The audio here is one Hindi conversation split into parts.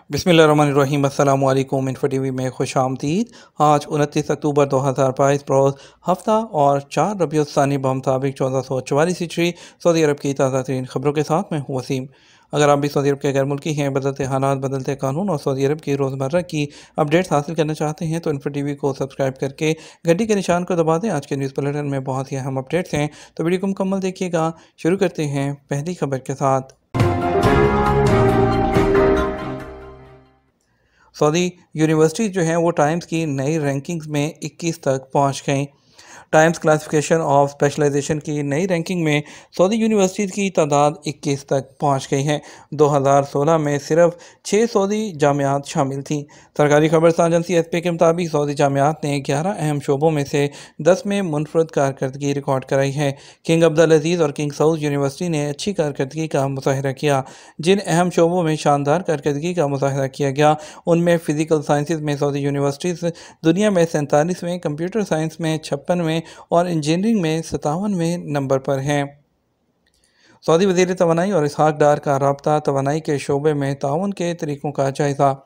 बिस्मिल्लाहिर्रहमानिर्रहीम। अस्सलाम वालेकुम। इन्फो टीवी में खुश आमदीद। आज 29 अक्टूबर 2022 रोज़ हफ्ता और 4 रबीउल सानी बमुताबिक 1444 हिजरी सऊदी अरब की ताज़ा तरीन खबरों के साथ मैं हूँ वसीम। अगर आप भी सऊदी अरब के गैर मुल्की हैं, बदलते हालात, बदलते कानून और सऊदी अरब की रोज़मर्रा की अपडेट्स हासिल करना चाहते हैं तो इन्फो टीवी को सब्सक्राइब करके घंटी के निशान को दबा दें। आज के न्यूज़ बुलेटिन में बहुत ही अहम अपडेट्स हैं, तो वीडियो को मुकम्मल देखिएगा। शुरू करते हैं पहली खबर के साथ। सऊदी यूनिवर्सिटीज़ जो हैं वो टाइम्स की नई रैंकिंग्स में 21 तक पहुंच गई। टाइम्स क्लासिफिकेशन ऑफ स्पेशलाइजेशन की नई रैंकिंग में सऊदी यूनिवर्सिटीज़ की तादाद 21 तक पहुंच गई है। 2016 में सिर्फ 6 सऊदी जामियात शामिल थीं। सरकारी खबरसां एजेंसी एसपी के मुताबिक सऊदी जामियात ने 11 अहम शोबों में से 10 में मुनफरद कारकर्दगी रिकॉर्ड कराई है। किंग अब्दुल अजीज़ और किंग सऊद यूनिवर्सिटी ने अच्छी कारकर्दगी का मुजाहरा किया। जिन अहम शोबों में शानदार कारकर्दगी का मुजाहरा किया गया उनमें फ़िज़िकल साइंसेज में सऊदी यूनिवर्सिटीज़ दुनिया में 47वें, कंप्यूटर साइंस में 56वें और इंजीनियरिंग में 57वें नंबर पर हैं। सऊदी वज़ीर तवानाई और इसहाक डार का राब्ता तवानाई के शोबे में ताउन के तरीक़ों का जायज़ा।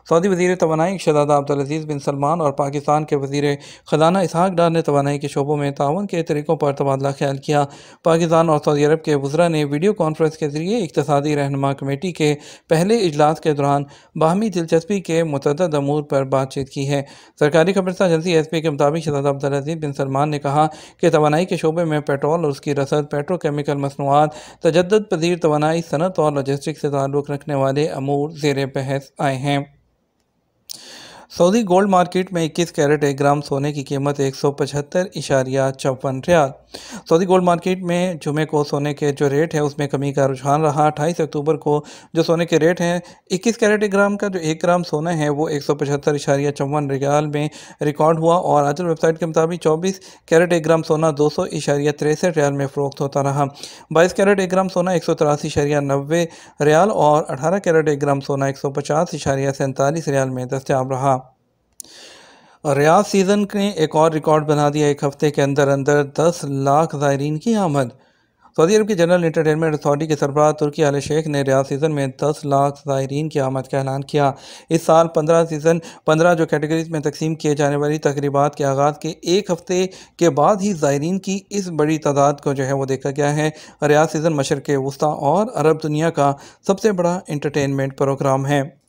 सऊदी वज़ीर तवानाई शहज़ादा अब्दुल अज़ीज़ बिन सलमान और पाकिस्तान के वज़ीर ख़ज़ाना इसहाक डार ने तवानाई के शोबों में ताउन के तरीक़ों पर तबादला ख्याल किया। पाकिस्तान और सऊदी अरब के वज़रा ने वीडियो कॉन्फ्रेंस के ज़रिए इक़्तिसादी रहनुमा कमेटी के पहले इजलास के दौरान बाहमी दिलचस्पी के मुतअद्दिद अमूर पर बातचीत की है। सरकारी खबरसां एजेंसी एसपी के मुताबिक शहज़ादा अब्दुल अज़ीज़ बिन सलमान ने कहा कि तवानाई के शोबे में पेट्रोल और उसकी रसद, पेट्रोकेमिकल मसनूआत, तजद्दुद पज़ीर तवानाई, सनत और लॉजिस्टिक से ताल्लुक़ रखने वाले अमूर ज़ेर बहस आए हैं। सऊदी गोल्ड मार्केट में 21 कैरेट 1 ग्राम सोने की कीमत 175.54 रियाल। सऊदी गोल्ड मार्केट में जुमे को सोने के जो रेट है उसमें कमी का रुझान रहा। 28 अक्टूबर को जो सोने के रेट हैं 21 कैरेट 1 ग्राम का जो 1 ग्राम सोना है वो 175.54 रियाल में रिकॉर्ड हुआ और आजल वेबसाइट के मुताबिक 24 कैरेट 1 ग्राम सोना 200.63 रियाल में फ़रोख्त होता रहा। 22 कैरेट 1 ग्राम सोना 183.90 रियाल और 18 कैरेट 1 ग्राम सोना 150.47 रियाल में दस्तयाब रहा। रियाद सीज़न ने एक और रिकॉर्ड बना दिया। एक हफ्ते के अंदर अंदर 10 लाख ज़ायरीन की आमद। सऊदी अरब की जनरल एंटरटेनमेंट अथॉरिटी के सरबराह तुर्की आल शेख ने रियाद सीज़न में 10 लाख ज़ायरीन की आमद का ऐलान किया। इस साल 15 जो कैटेगरीज में तकसीम किए जाने वाली तकरीबात के आगाज़ के एक हफ्ते के बाद ही ज़ायरीन की इस बड़ी तादाद को जो है वो देखा गया है। रियाद सीज़न मशरिक़ वुस्ता और अरब दुनिया का सबसे बड़ा एंटरटेनमेंट प्रोग्राम है।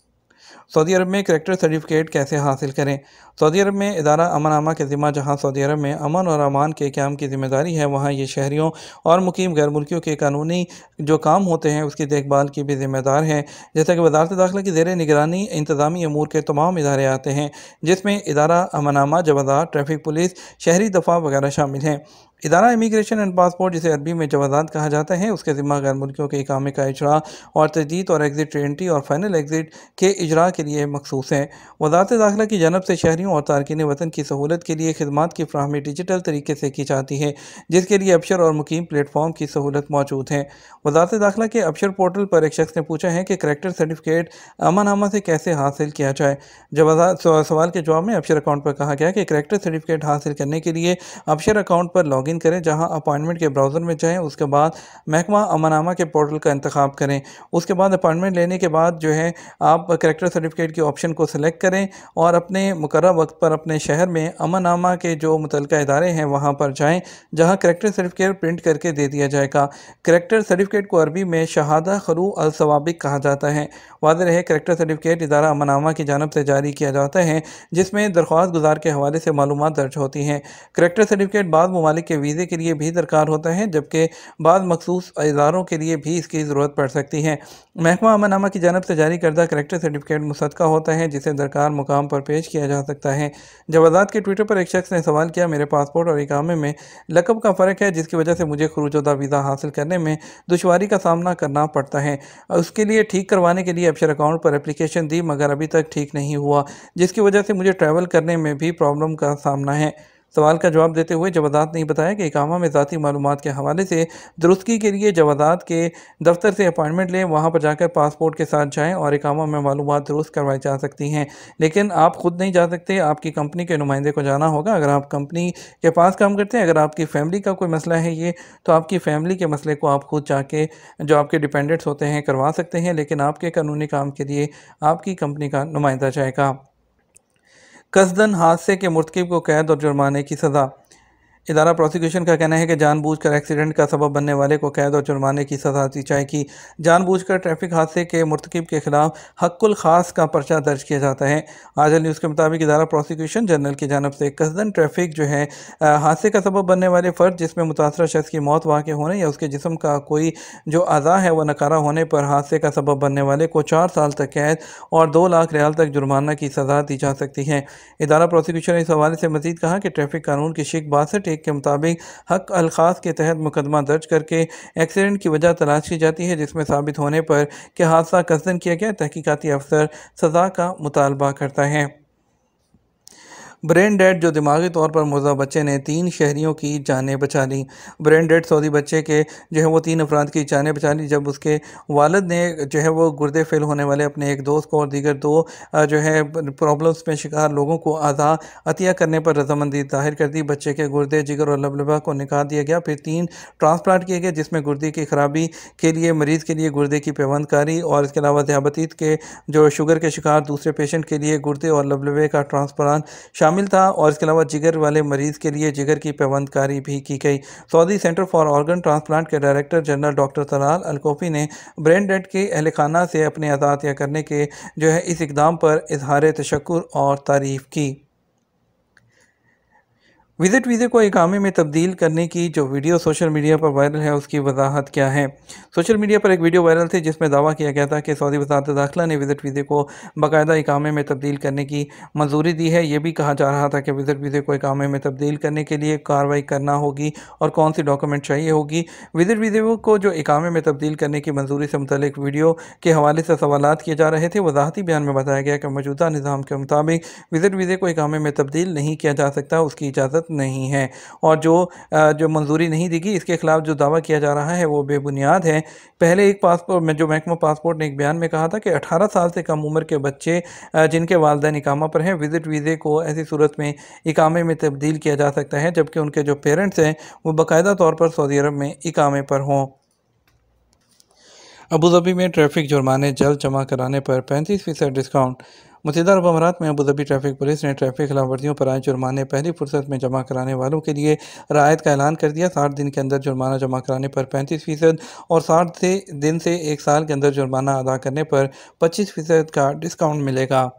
सऊदी अरब में करैक्टर सर्टिफिकेट कैसे हासिल करें। सऊदी अरब में इदारा अमन-आमा के ज़िम्मा जहां सऊदी अरब में अमन और अमान के क़याम की ज़िम्मेदारी है, वहां ये शहरियों और मुकीम गैर मुल्कियों के कानूनी जो काम होते हैं उसकी देखभाल की भी ज़िम्मेदार है। जैसा कि वज़ारत दाखिला की ज़ेर निगरानी इंतज़ामी अमूर के तमाम इदारे आते हैं, जिसमें इदारा अमन-आमा, जवाज़ात, ट्रैफिक पुलिस, शहरी दफ़ा वगैरह शामिल हैं। इदारा इमिग्रेशन एंड पासपोर्ट, जिसे अरबी में जवाज़ात कहा जाता है, उसके ज़िम्मा गैर मुल्कियों के इकामे का इजरा और तजदीद और एग्ज़िट, एंट्री और फाइनल एग्ज़िट के इजरा के लिए मखसूस है। वज़ारत दाखिला की जानब से शहरियों और तारकीन वतन की सहूलत के लिए खिदमात की फ़राहमी डिजिटल तरीके से की जाती है, जिसके लिए अबशर और मुकीम प्लेटफॉर्म की सहूलत मौजूद है। वज़ारत दाखिला के अबशर पोर्टल पर एक शख्स ने पूछा है कि करैक्टर सर्टिफिकेट अमन-आमा से कैसे हासिल किया जाए। सवाल के जवाब में अबशर अकाउंट पर कहा गया कि करैक्टर सर्टिफिकेट हासिल करने के लिए अबशर अकाउंट पर लॉगिन करें, जहां अपॉइंटमेंट के ब्राउज़र में जाएं, उसके बाद महकमा अमन-आमा के पोर्टल का इंतखाब करें। उसके बाद अपॉइंटमेंट लेने के बाद जो है आप करैक्टर सर्टिफिकेट के ऑप्शन को सिलेक्ट करें और अपने मुकर्रर वक्त पर अपने शहर में अमन-आमा के जो मुतल्लिका इदारे हैं वहाँ पर जाएं, जहाँ करैक्टर सर्टिफिकेट प्रिंट करके दे दिया जाएगा। करैक्टर सर्टिफिकेट को अरबी में शहादा खरू अल सवाबिक कहा जाता है। वाज़ेह रहे, करैक्टर सर्टिफिकेट इदारा अमन-आमा की जानब से जारी किया जाता है, जिसमें दरख्वास्त गुजार के हवाले से मालूमात दर्ज होती हैं। करैक्टर सर्टिफिकेट बाद ममालिक के वीज़े के लिए भी दरकार होता है, जबकि बाद मखसूस इदारों के लिए भी इसकी ज़रूरत पड़ सकती है। महकमा अमन-आमा की जानब से जारी करदा करैक्टर सर्टिफिकेट मुसद्दका होता है, जिसे दरकार मुकाम पर पेश किया जा सकता है। जवाज़ात के ट्विटर पर एक शख्स ने सवाल किया, मेरे पासपोर्ट और इकामे में लक़ब का फ़र्क है, जिसकी वजह से मुझे खुरूज-उदा वीज़ा हासिल करने में दुश्वारी का सामना करना पड़ता है। उसके लिए ठीक करवाने के लिए अबशर अकाउंट पर एप्लीकेशन दी, मगर अभी तक ठीक नहीं हुआ, जिसकी वजह से मुझे ट्रैवल करने में भी प्रॉब्लम का सामना है। सवाल का जवाब देते हुए जवादात ने बताया कि इकामा में ज़ाती मालूमात के हवाले से दुरुस्तगी के लिए जवादात के दफ्तर से अपॉइंटमेंट लें, वहाँ पर जाकर पासपोर्ट के साथ जाएँ और इकामा में मालूमात दुरुस्त करवाई जा सकती हैं। लेकिन आप खुद नहीं जा सकते, आपकी कंपनी के नुमाइंदे को जाना होगा। अगर आप कंपनी के पास काम करते हैं, अगर आपकी फैमिली का कोई मसला है ये, तो आपकी फैमिली के मसले को आप खुद जाके जो आपके डिपेंडेंट्स होते हैं करवा सकते हैं, लेकिन आपके कानूनी काम के लिए आपकी कंपनी का नुमाइंदा जाएगा। कसदन हादसे के मुर्तकिब को कैद और जुर्माने की सज़ा। इदारा प्रोसिक्यूशन का कहना है कि जानबूझकर एक्सीडेंट का सबब बनने वाले को कैद और जुर्माने की सज़ा दी जाएगी। जानबूझकर ट्रैफिक हादसे के मुर्तकिब के खिलाफ हक़्क़ुल ख़ास का पर्चा दर्ज किया जाता है। आजल न्यूज़ के मुताबिक इदारा प्रोसिक्यूशन जनरल की जानब से कसदन ट्रैफिक जो है हादसे का सबब बनने वाले फ़र्द जिसमें मुतासरा शख्स की मौत वाक़ होने या उसके जिस्म का कोई जो अज़ा है वह नकारा होने पर हादसे का सबब बनने वाले को 4 साल तक कैद और 2 लाख रियाल तक जुर्माना की सज़ा दी जा सकती है। इदारा प्रोसिक्यूशन ने इस हवाले से मज़ीद कहा कि ट्रैफिक कानून की शिक 62 के मुताबिक हक अल-खास के तहत मुकदमा दर्ज करके एक्सीडेंट की वजह तलाश की जाती है, जिसमें साबित होने पर कि हादसा कसदन किया गया, तहकीकाती अफसर सज़ा का मुतालबा करता है। ब्रेन डेड जो दिमागी तौर पर मुर्दा बच्चे ने 3 शहरियों की जानें बचा ली। ब्रेन डेड सऊदी बच्चे के जो है वो 3 अफराद की जानें बचा ली जब उसके वालिद ने जो है वो गुर्दे फेल होने वाले अपने एक दोस्त को और दीगर 2 जो है प्रॉब्लम्स में शिकार लोगों को अज़ा अतिया करने पर रजामंदी ज़ाहिर कर दी। बच्चे के गुर्दे, जिगर और लबलबा को निकाल दिया गया। फिर 3 ट्रांसप्लांट किए गए, जिसमें गुर्दे की खराबी के लिए मरीज़ के लिए गुर्दे की पेवंदकारी और इसके अलावा ज़ियाबतीत के जो शुगर के शिकार दूसरे पेशेंट के लिए गुर्दे और लबलबे का ट्रांसप्लांट शामिल था और इसके अलावा जिगर वाले मरीज़ के लिए जिगर की पेवंदकारी भी की गई। Saudi centre for organ transplant के डायरेक्टर जनरल डॉक्टर तलाल अलकोफ़ी ने ब्रेन डेड के अहल खाना से अपने अज़ा अतिया करने के जो है इस इक़दाम पर इज़हार तशक्कुर और तारीफ़ की। विज़िट वीज़े को इकामे में तब्दील करने की जो वीडियो सोशल मीडिया पर वायरल है उसकी वजाहत क्या है। सोशल मीडिया पर एक वीडियो वायरल थी जिसमें दावा किया गया था कि सऊदी वज़ारत दाखिला ने विज़िट वीज़े को बाकायदा इकामे में तब्दील करने की मंजूरी दी है। ये भी कहा जा रहा था कि विज़िट वीज़े को इकामे में तब्दील करने के लिए कार्रवाई करना होगी और कौन सी डॉक्यूमेंट चाहिए होगी। विज़िट वीज़े को जो इकामे में तब्दील करने की मंजूरी से मुतल्लिक वीडियो के हवाले से सवालात किए जा रहे थे। वजाहती बयान में बताया गया कि मौजूदा निज़ाम के मुताबिक विज़िट वीज़े को इकामे में तब्दील नहीं किया जा सकता, उसकी इजाज़त नहीं है और जो मंजूरी नहीं दी गई इसके खिलाफ जो दावा किया जा रहा है वो बेबुनियाद है। पहले एक पासपोर्ट में जो महकमा पासपोर्ट ने एक बयान में कहा था कि 18 साल से कम उम्र के बच्चे जिनके वालिदैन इकामा पर हैं, विज़िट वीज़े को ऐसी सूरत में इकामे में तब्दील किया जा सकता है जबकि उनके जो पेरेंट्स हैं वो बाकायदा तौर पर सऊदी अरब में इकामे पर हों। अबूधाबी में ट्रैफिक जुर्माने जल्द जमा कराने पर 35% डिस्काउंट। मुत्तहिदा अरब अमारात में अबूधाबी ट्रैफिक पुलिस ने ट्रैफिक खिलाफ वर्जियों पर आए जुर्माने पहली फुर्सत में जमा कराने वालों के लिए राहत का ऐलान कर दिया। 60 दिन के अंदर जुर्माना जमा कराने पर 35% और 60 दिन से 1 साल के अंदर जुर्माना अदा करने पर 25% का डिस्काउंट मिलेगा।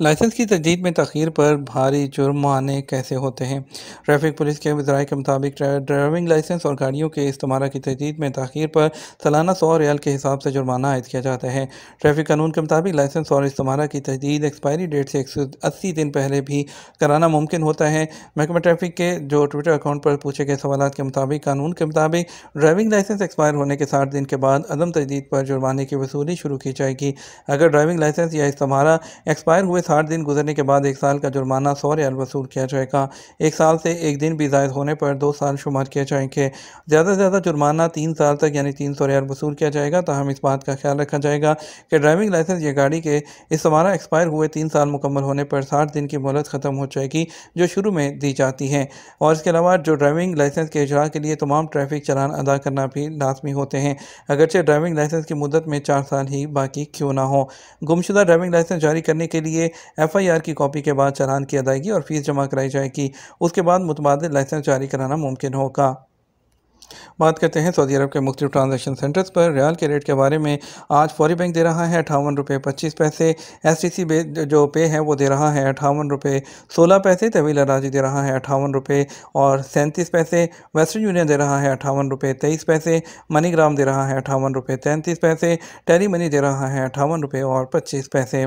लाइसेंस की तजदीद में तख़ीर पर भारी जुर्माने कैसे होते हैं। ट्रैफिक पुलिस के ज़राए के मुताबिक ड्राइविंग लाइसेंस और गाड़ियों के इस्तेमाल की तजदीद में तख़ीर पर सालाना 100 रियाल के हिसाब से जुर्माना आयद किया जाता है। ट्रैफिक कानून के मुताबिक लाइसेंस और इस्तेमाल की तजदीद एक्सपायरी डेट से 180 दिन पहले भी कराना मुमकिन होता है। महकमा ट्रैफिक के जो ट्विटर अकाउंट पर पूछे गए सवालात के मुताबिक कानून के मुताबिक ड्राइविंग लाइसेंस एक्सपायर होने के 60 दिन के बाद अदम तजदीद पर जुर्माने की वसूली शुरू की जाएगी। अगर ड्राइविंग लाइसेंस या इस्तेमाल एक्सपायर हुए 60 दिन गुजरने के बाद 1 साल का जुर्माना 100 रियाल वसूल किया जाएगा। 1 साल से 1 दिन भी ज़ायद होने पर 2 साल शुमार किए जाएंगे। ज़्यादा से ज़्यादा जुर्माना 3 साल तक यानी 300 रियाल वसूल किया जाएगा। ताहम इस बात का ख्याल रखा जाएगा कि ड्राइविंग लाइसेंस या गाड़ी के इस्तेमाल एक्सपायर हुए 3 साल मुकम्मल होने पर 60 दिन की मोहलत ख़त्म हो जाएगी जो शुरू में दी जाती है। और इसके अलावा जो ड्राइविंग लाइसेंस के इजरा के लिए तमाम ट्रैफिक चालान अदा करना भी लाजमी होते हैं, अगरचे ड्राइविंग लाइसेंस की मुद्दत में 4 साल ही बाकी क्यों ना हो। गुमशुदा ड्राइविंग लाइसेंस जारी करने के लिए FIR की कॉपी के बाद चालान की अदायगी और फीस जमा कराई जाएगी। उसके बाद मुतबादिल लाइसेंस जारी कराना मुमकिन होगा। बात करते हैं सऊदी अरब के मुख्तलिफ ट्रांजैक्शन सेंटर्स पर रियाल के रेट के बारे में। आज फौरी बैंक दे रहा है 58 रुपये 25 पैसे। STC जो पे है वो दे रहा है 58 रुपये 16 पैसे। तहवील अराजी दे रहा है 58 रुपये और 37 पैसे। वेस्टर्न यूनियन दे रहा है 58 रुपये 23 पैसे। मनीग्राम दे रहा है 58 रुपये 33 पैसे। टेली मनी दे रहा है 58 रुपये और 25 पैसे।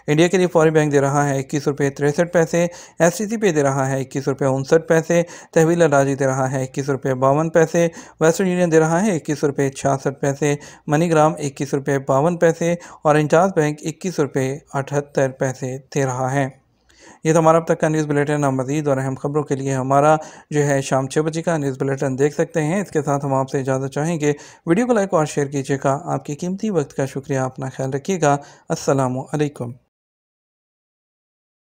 इंडिया के लिए फौरी बैंक दे रहा है 21 रुपये 63 पैसे। STC पे दे रहा है 21 रुपये 59 पैसे। तहवील अराजी दे रहा है 21 रुपये 52 पैसे। वेस्टर्न यूनियन दे रहा है 21 रुपये 66 पैसे। मनीग्राम 21 रुपये 52 पैसे और इंचार्ज बैंक 21 रुपये 78 पैसे दे रहा है। ये तो हमारा अब तक का न्यूज़ बुलेटिन। आप मज़ीद और अहम खबरों के लिए हमारा जो है शाम 6 बजे का न्यूज़ बुलेटिन देख सकते हैं। इसके साथ हम आपसे इजाज़त चाहेंगे। वीडियो को लाइक और शेयर कीजिएगा। आपकी कीमती वक्त का शुक्रिया। अपना ख्याल रखिएगा। अस्सलामु अलैकुम।